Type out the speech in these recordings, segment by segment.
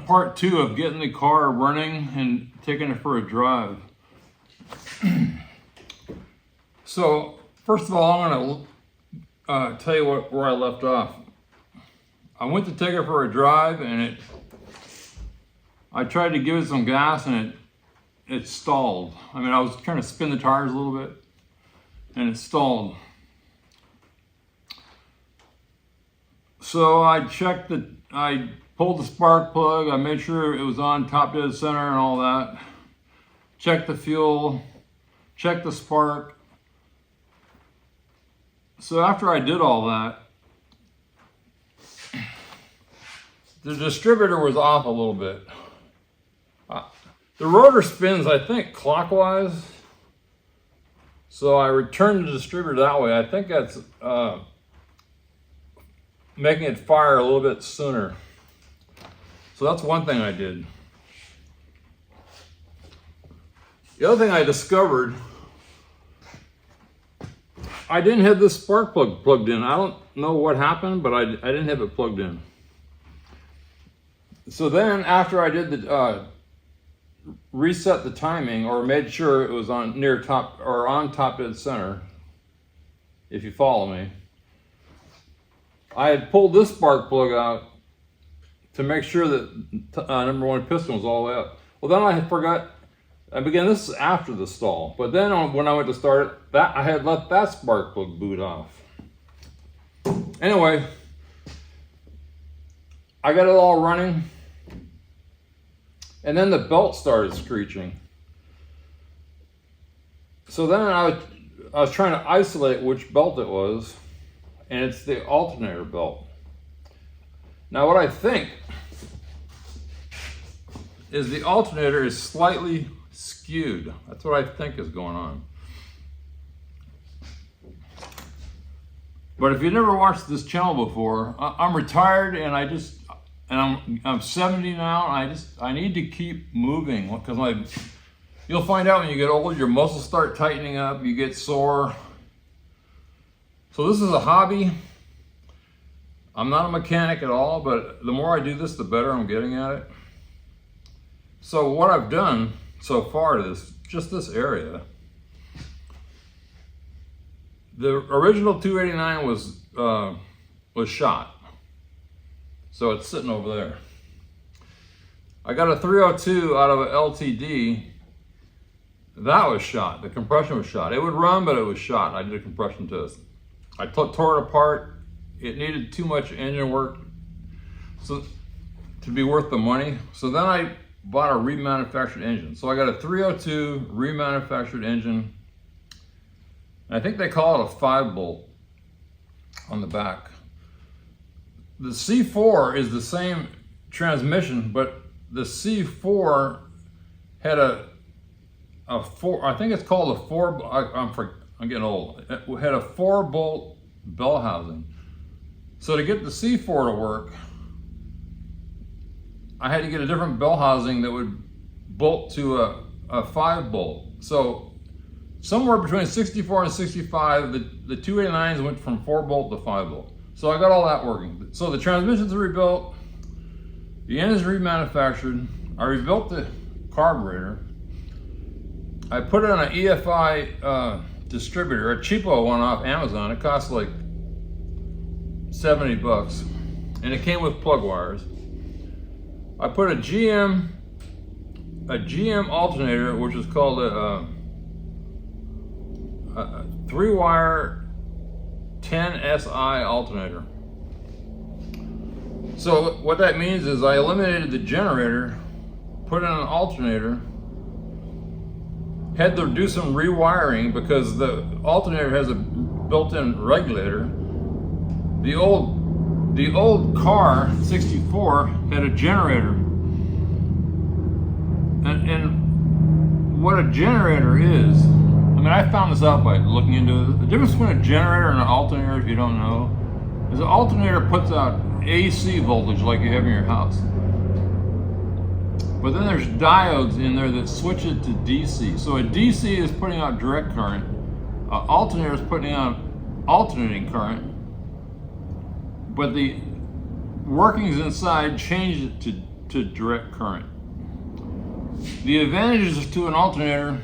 part 2 of getting the car running and taking it for a drive. So first of all, I'm going to tell you where I left off. I went to take it for a drive, and I tried to give it some gas, and it stalled. I mean, I was trying to spin the tires a little bit, and it stalled. So I pulled the spark plug, I made sure it was on top dead center and all that. Checked the fuel, checked the spark. So after I did all that, the distributor was off a little bit. The rotor spins, I think, clockwise. So I returned the distributor that way. I think that's making it fire a little bit sooner. So that's one thing I did. The other thing I discovered, I didn't have this spark plug plugged in. I don't know what happened, but I didn't have it plugged in. So then after I did the reset the timing, or made sure it was on near top or on top dead center, if you follow me, I had pulled this spark plug out to make sure that number 1 piston was all the way up. Well, then I had forgot. Again, this is after the stall, but then when I went to start it, I had let that spark plug boot off. Anyway, I got it all running, and then the belt started screeching. So then I was trying to isolate which belt it was, and it's the alternator belt. Now what I think is the alternator is slightly skewed. That's what I think is going on. But if you've never watched this channel before, I'm retired, and I'm 70 now, and I need to keep moving, because you'll find out when you get old, your muscles start tightening up, you get sore. So this is a hobby. I'm not a mechanic at all, but the more I do this, the better I'm getting at it. So what I've done so far to just this area, the original 289 was shot. So it's sitting over there. I got a 302 out of an LTD. That was shot. The compression was shot. It would run, but it was shot. I did a compression test. I tore it apart. It needed too much engine work to be worth the money. So then I bought a remanufactured engine. So I got a 302 remanufactured engine. I think they call it a 5-bolt on the back. The C4 is the same transmission, but the C4 had a 4, I think it's called a 4, I'm getting old. It had a 4-bolt bell housing. So to get the C4 to work, I had to get a different bell housing that would bolt to a 5-bolt. So somewhere between 64 and 65, the 289s went from 4-bolt to 5-bolt. So I got all that working. So the transmissions are rebuilt, the engine's remanufactured, I rebuilt the carburetor, I put it on an EFI distributor, a cheapo one off Amazon. It cost like 70 bucks, and it came with plug wires. I put a GM alternator, which is called a 3-wire 10 SI alternator. So what that means is I eliminated the generator, put in an alternator, had to do some rewiring because the alternator has a built-in regulator. The old car 64 had a generator, and what a generator is, I mean, I found this out by looking into it. The difference between a generator and an alternator, if you don't know, is an alternator puts out AC voltage like you have in your house. But then there's diodes in there that switch it to DC. So a DC is putting out direct current. An alternator is putting out alternating current. But the workings inside change it to direct current. The advantages to an alternator,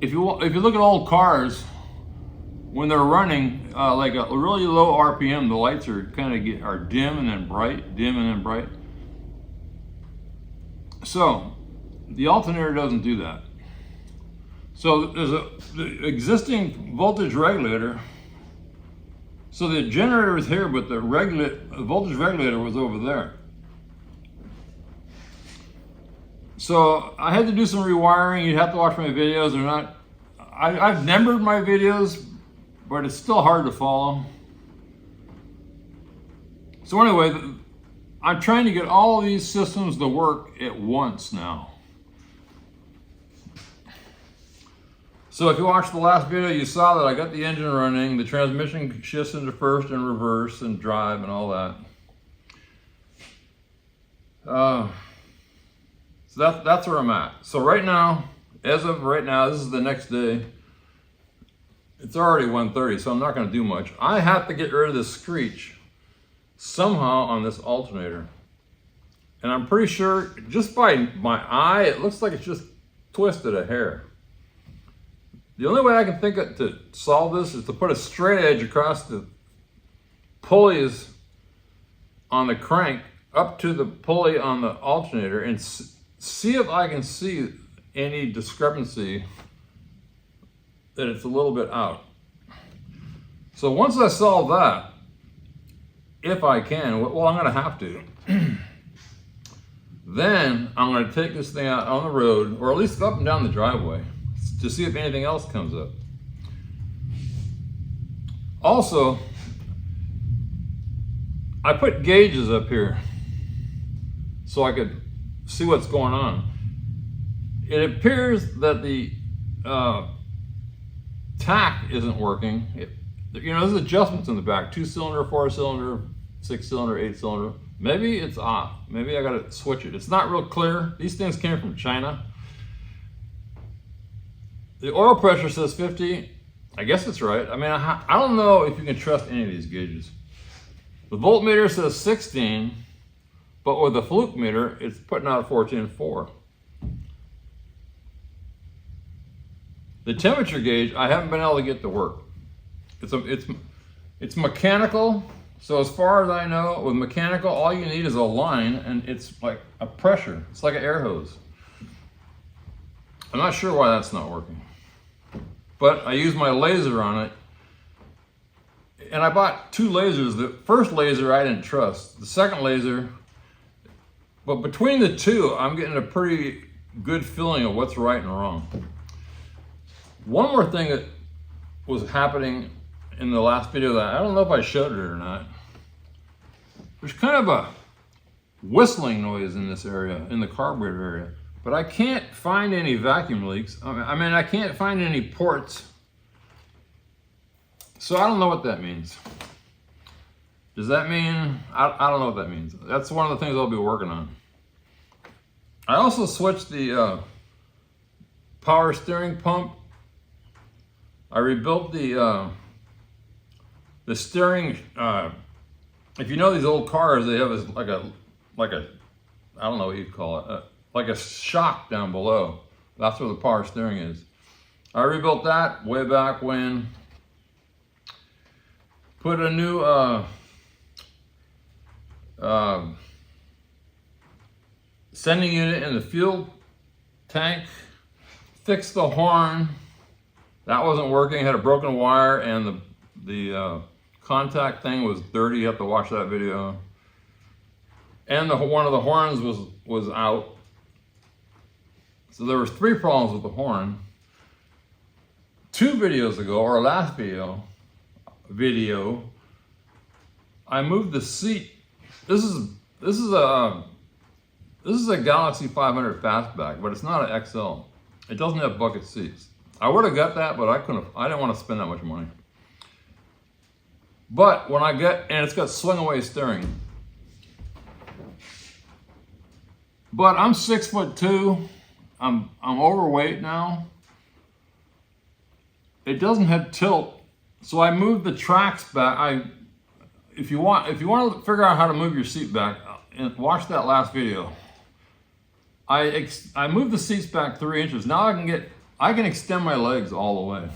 if you look at old cars, when they're running like a really low RPM, the lights are are dim and then bright, dim and then bright. So the alternator doesn't do that. So there's the existing voltage regulator. So the generator is here, but the voltage regulator was over there. So I had to do some rewiring. You'd have to watch my videos. They're not, I've numbered my videos, but it's still hard to follow. So anyway, I'm trying to get all these systems to work at once now. So if you watched the last video, you saw that I got the engine running, the transmission shifts into first and reverse and drive and all that. So that's where I'm at. So right now, as of right now, this is the next day. It's already 1:30, so I'm not going to do much. I have to get rid of this screech somehow on this alternator. And I'm pretty sure, just by my eye, it looks like it's just twisted a hair. The only way I can think of to solve this is to put a straight edge across the pulleys on the crank up to the pulley on the alternator and see if I can see any discrepancy that it's a little bit out. So once I solve that, if I can, well, I'm going to have to, then I'm going to take this thing out on the road, or at least up and down the driveway, to see if anything else comes up. Also, I put gauges up here so I could see what's going on. It appears that the tack isn't working. There's adjustments in the back: 2-cylinder, 4-cylinder, 6-cylinder, 8-cylinder. Maybe it's off. Maybe I gotta switch it. It's not real clear. These things came from China. The oil pressure says 50. I guess it's right. I mean, I don't know if you can trust any of these gauges. The voltmeter says 16, but with the fluke meter, it's putting out 14.4. The temperature gauge, I haven't been able to get to work. It's mechanical. So as far as I know, with mechanical, all you need is a line, and it's like a pressure. It's like an air hose. I'm not sure why that's not working. But I used my laser on it, and I bought 2 lasers. The first laser I didn't trust. The second laser, but between the two, I'm getting a pretty good feeling of what's right and wrong. One more thing that was happening in the last video that I don't know if I showed it or not. There's kind of a whistling noise in this area, in the carburetor area. But I can't find any vacuum leaks. I mean, I can't find any ports. So I don't know what that means. Does that mean, I don't know what that means. That's one of the things I'll be working on. I also switched the power steering pump. I rebuilt the steering, if you know these old cars, they have this like a, I don't know what you'd call it, like a shock down below. That's where the power steering is. I rebuilt that way back when. Put a new sending unit in the fuel tank. Fixed the horn. That wasn't working. Had a broken wire, and the contact thing was dirty. You have to watch that video. And one of the horns was out. So there was 3 problems with the horn. 2 videos ago, or last video, I moved the seat. This is a Galaxie 500 fastback, but it's not an XL. It doesn't have bucket seats. I would have got that, but I didn't want to spend that much money. But when I get, and it's got swing away steering. But I'm 6'2". I'm overweight now. It doesn't have tilt, so I moved the tracks back. if you want to figure out how to move your seat back, watch that last video. I moved the seats back 3 inches. Now I can extend my legs all the way.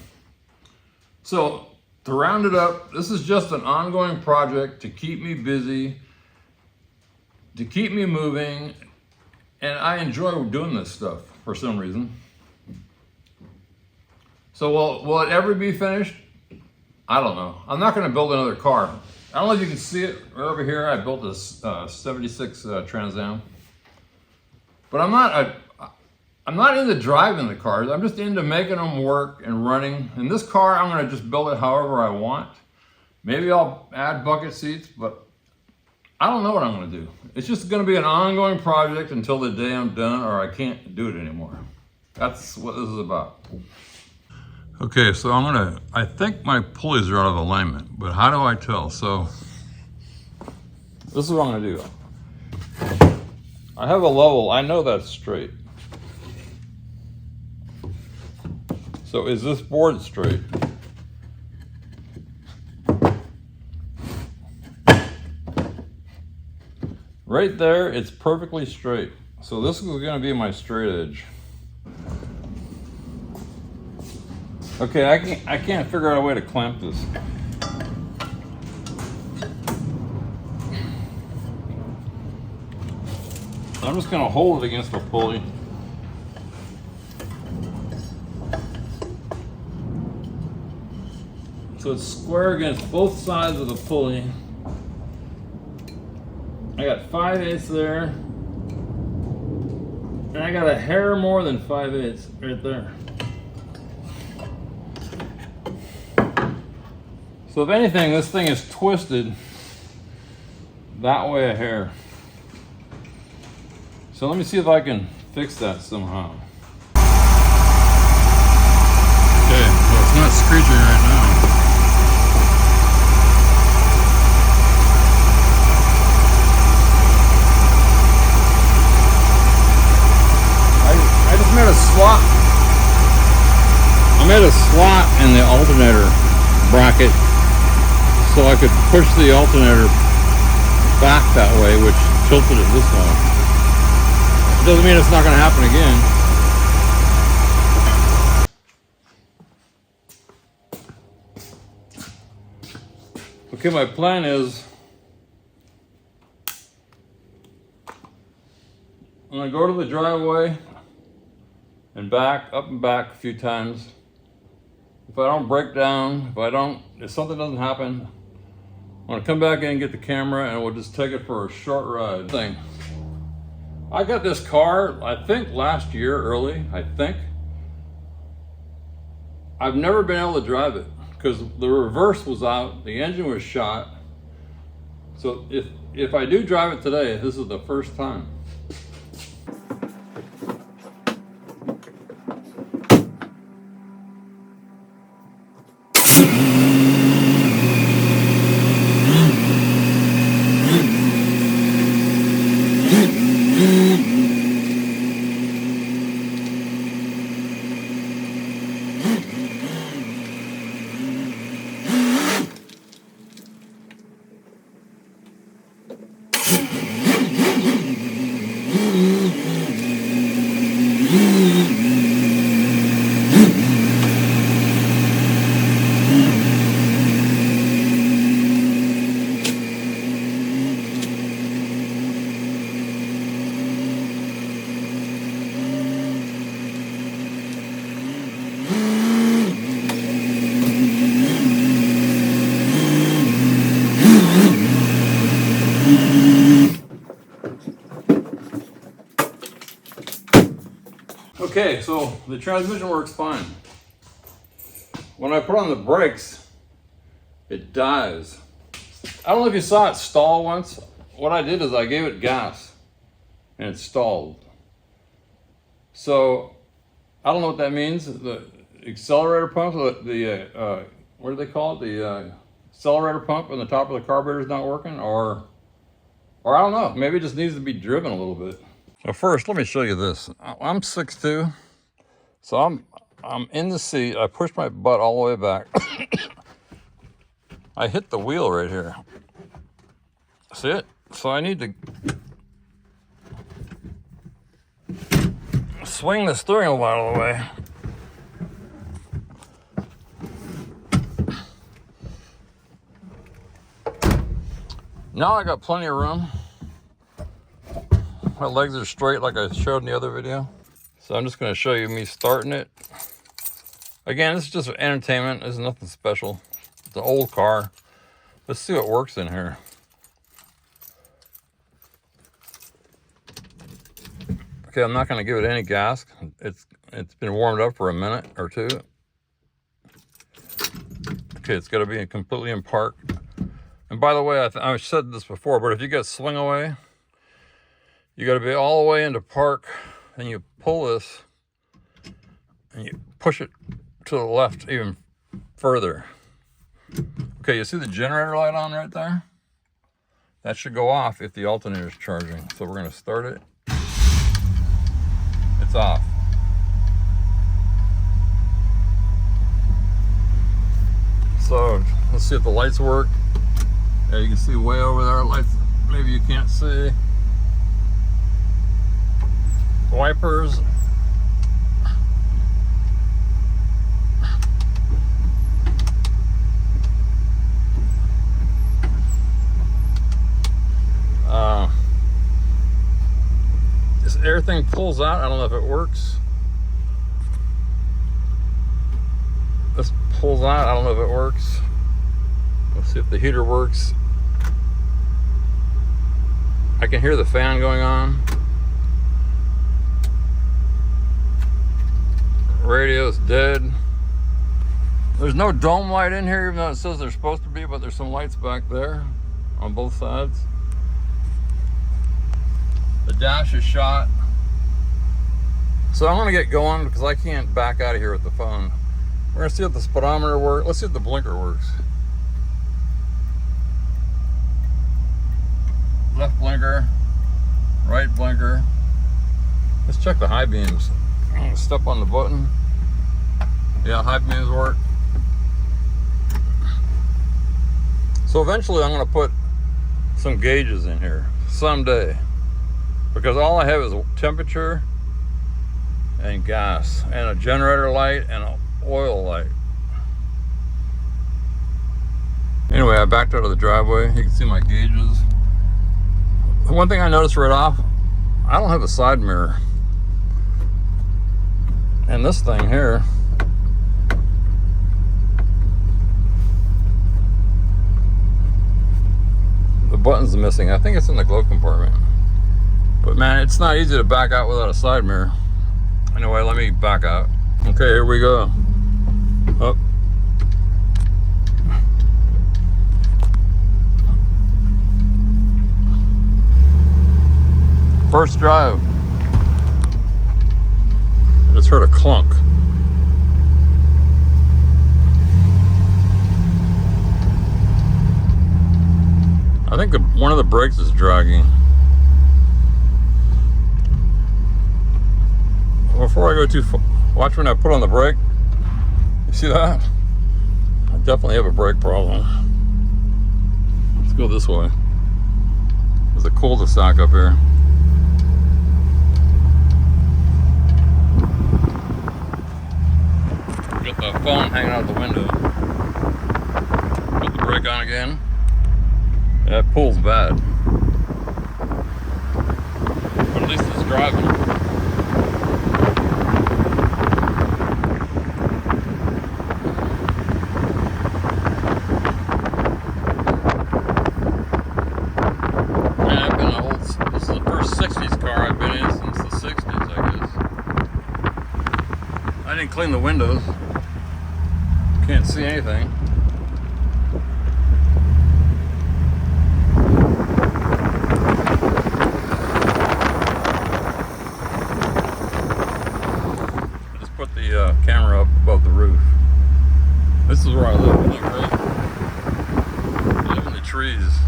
So to round it up, this is just an ongoing project to keep me busy, to keep me moving, and I enjoy doing this stuff for some reason. So will it ever be finished? I don't know. I'm not going to build another car. I don't know if you can see it right over here. I built this 76 Trans Am, but I'm not into driving the cars. I'm just into making them work and running. And this car, I'm going to just build it however I want. Maybe I'll add bucket seats, but I don't know what I'm going to do. It's just going to be an ongoing project until the day I'm done or I can't do it anymore. That's what this is about. Okay, so I think my pulleys are out of alignment, but how do I tell? So this is what I'm going to do. I have a level, I know that's straight. So is this board straight? Right there, it's perfectly straight. So this is going to be my straight edge. Okay, I can't figure out a way to clamp this. I'm just going to hold it against the pulley. So it's square against both sides of the pulley. I got 5/8 there. And I got a hair more than 5/8 right there. So if anything, this thing is twisted that way a hair. So let me see if I can fix that somehow. Okay, well it's not screeching right now. I just made a slot. I made a slot in the alternator bracket so I could push the alternator back that way, which tilted it this way. It doesn't mean it's not going to happen again. Okay, my plan is I'm going to go to the driveway and back, up and back a few times. If I don't break down, if something doesn't happen, I'm going to come back in and get the camera and we'll just take it for a short ride. I got this car, I think last year early, I think. I've never been able to drive it because the reverse was out, the engine was shot. So if I do drive it today, this is the first time. Okay, so the transmission works fine. When I put on the brakes, it dies. I don't know if you saw it stall once. What I did is I gave it gas and it stalled. So I don't know what that means. The accelerator pump, what do they call it? The accelerator pump on the top of the carburetor is not working, or I don't know. Maybe it just needs to be driven a little bit. So first, let me show you this. I'm 6'2", so I'm in the seat. I pushed my butt all the way back. I hit the wheel right here. See it? So I need to swing the steering wheel out of the way. Now I got plenty of room. My legs are straight like I showed in the other video. So I'm just gonna show you me starting it. Again, this is just entertainment. There's nothing special. It's an old car. Let's see what works in here. Okay, I'm not gonna give it any gas. It's been warmed up for a minute or two. Okay, it's gotta be completely in park. And by the way, I said this before, but if you get swing away, you got to be all the way into park, and you pull this, and you push it to the left even further. Okay, you see the generator light on right there? That should go off if the alternator is charging. So we're going to start it. It's off. So let's see if the lights work. Yeah, you can see way over there, lights, maybe you can't see. Wipers. This air thing pulls out, I don't know if it works. This pulls out, I don't know if it works. Let's see if the heater works. I can hear the fan going on. Radio's dead. There's no dome light in here, even though it says there's supposed to be, but there's some lights back there on both sides. The dash is shot. So I'm gonna get going because I can't back out of here with the phone. We're gonna see if the speedometer works. Let's see if the blinker works. Left blinker, right blinker. Let's check the high beams. I'm gonna step on the button. Yeah, high beams work. So eventually I'm gonna put some gauges in here someday, because all I have is temperature and gas and a generator light and an oil light. Anyway, I backed out of the driveway. You can see my gauges. One thing I noticed right off, I don't have a side mirror. And this thing here, the button's missing. I think it's in the glove compartment. But man, it's not easy to back out without a side mirror. Anyway, let me back out. Okay, here we go. Up. First drive. I just heard a clunk. I think one of the brakes is dragging. Before I go too far, watch when I put on the brake. You see that? I definitely have a brake problem. Let's go this way. There's a cul-de-sac up here. Got the phone hanging out the window. Put the brake on again. That pulls bad. But at least it's driving. Man, I've been old. This is the first 60s car I've been in since the 60s, I guess. I didn't clean the windows. Can't see anything. I just put the camera up above the roof. This is where I live. Look, right? I live in the trees.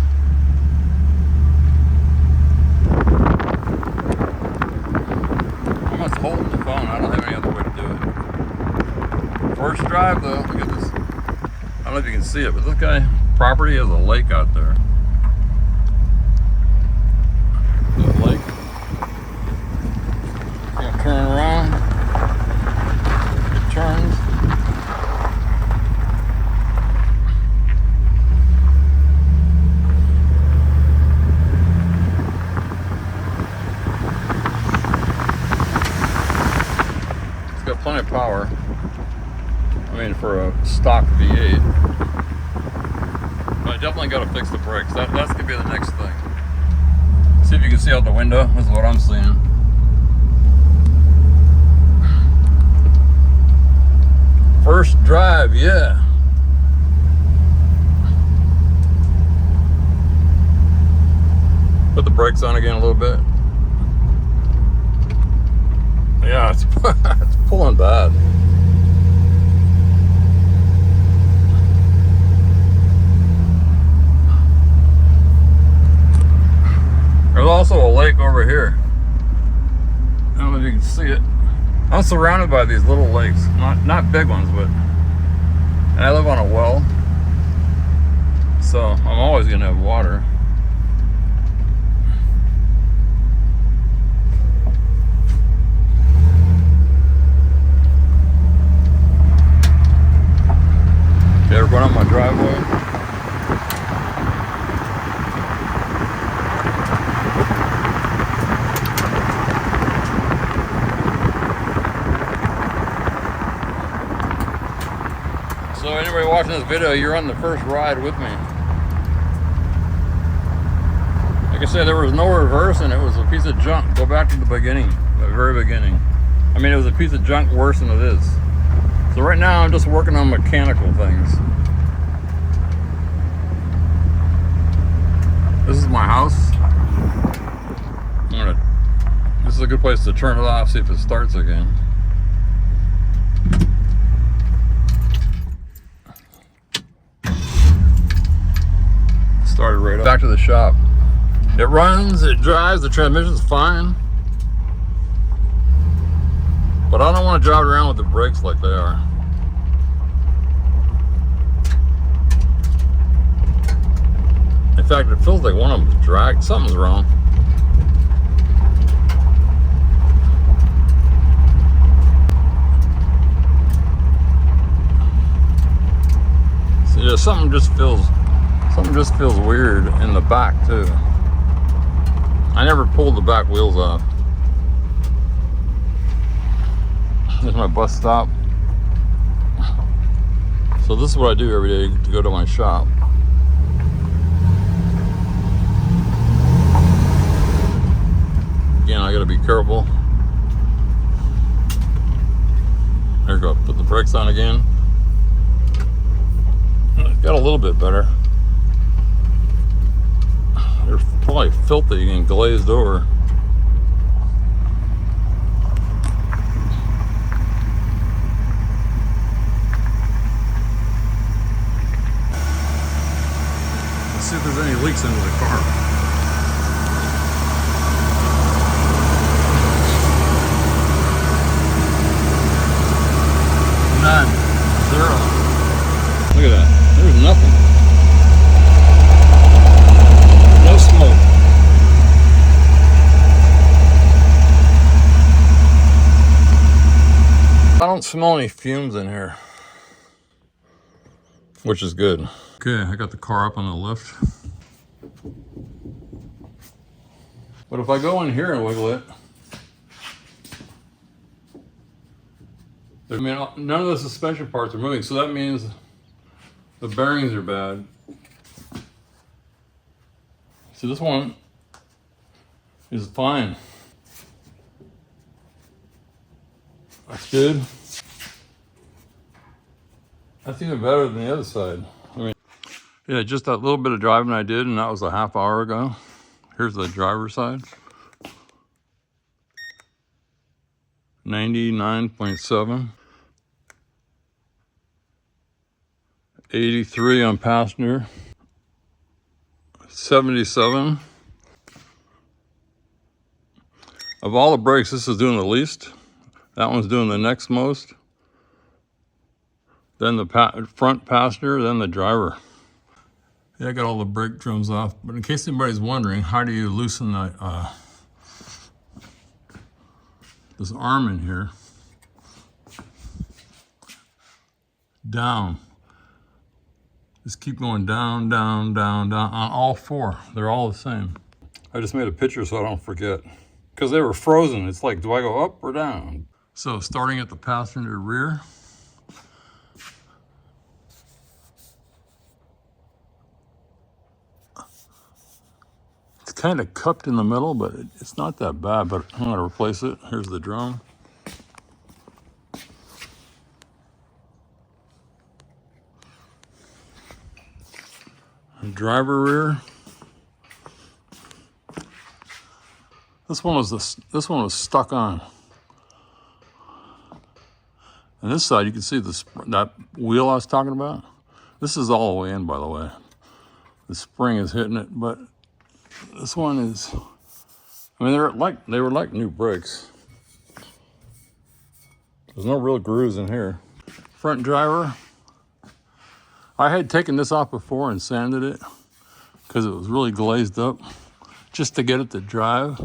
I must hold the phone. I don't have any other way to do it. First drive though. Look at this. I don't know if you can see it, but this guy property has a lake out there. power. I mean, for a stock V8. But I definitely got to fix the brakes. That's going to be the next thing. See if you can see out the window. This is what I'm seeing. First drive, yeah. Put the brakes on again a little bit. Yeah, it's, it's pulling bad. There's also a lake over here. I don't know if you can see it. I'm surrounded by these little lakes, not big ones, but and I live on a well, so I'm always gonna have water. Okay, we're going up my driveway. So anybody watching this video, you're on the first ride with me. Like I said, there was no reverse and it was a piece of junk. Go back to the beginning, the very beginning. I mean, it was a piece of junk worse than it is. So right now I'm just working on mechanical things. This is my house. This is a good place to turn it off, see if it starts again. Started right up. Back to the shop. It runs, it drives, the transmission's fine. But I don't want to drive it around with the brakes like they are. In fact, it feels like one of them is dragged. Something's wrong. See, yeah, something just feels weird in the back too. I never pulled the back wheels off. There's my bus stop. So this is what I do every day to go to my shop. Again, I gotta be careful. There we go, put the brakes on again. Got a little bit better. They're probably filthy and glazed over. Let's see if there's any leaks into the car. None. Zero. Look at that. There's nothing. No smoke. I don't smell any fumes in here, which is good. Okay, I got the car up on the lift. But if I go in here and wiggle it, I mean, none of the suspension parts are moving, so that means the bearings are bad. So this one is fine. That's good. That's even better than the other side. I mean, yeah, just that little bit of driving I did, and that was a half hour ago. Here's the driver's side. 99.7. 83 on passenger. 77. Of all the brakes, this is doing the least. That one's doing the next most. Then the front passenger, then the driver. Yeah, I got all the brake drums off, but in case anybody's wondering, how do you loosen the, this arm in here? Down. Just keep going down, down, down, down on all four. They're all the same. I just made a picture so I don't forget. Because they were frozen. It's like, do I go up or down? So starting at the passenger rear. It's kind of cupped in the middle, but it's not that bad, but I'm gonna replace it. Here's the drum. Driver rear. This one was stuck on. And this side, you can see that wheel I was talking about. This is all the way in, by the way. The spring is hitting it, but this one is. I mean, they were like new brakes. There's no real grooves in here. Front driver. I had taken this off before and sanded it because it was really glazed up, just to get it to drive.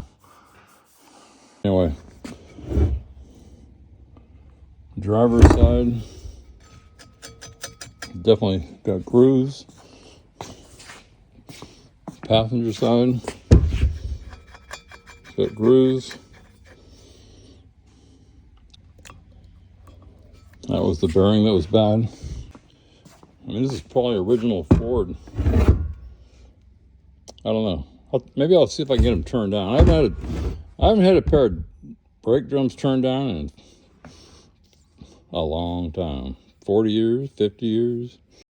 Anyway, driver's side, definitely got grooves. Passenger side, got grooves. That was the bearing that was bad. I mean, this is probably original Ford. I don't know. Maybe I'll see if I can get them turned down. I haven't had a pair of brake drums turned down in a long time. 40 years, 50 years.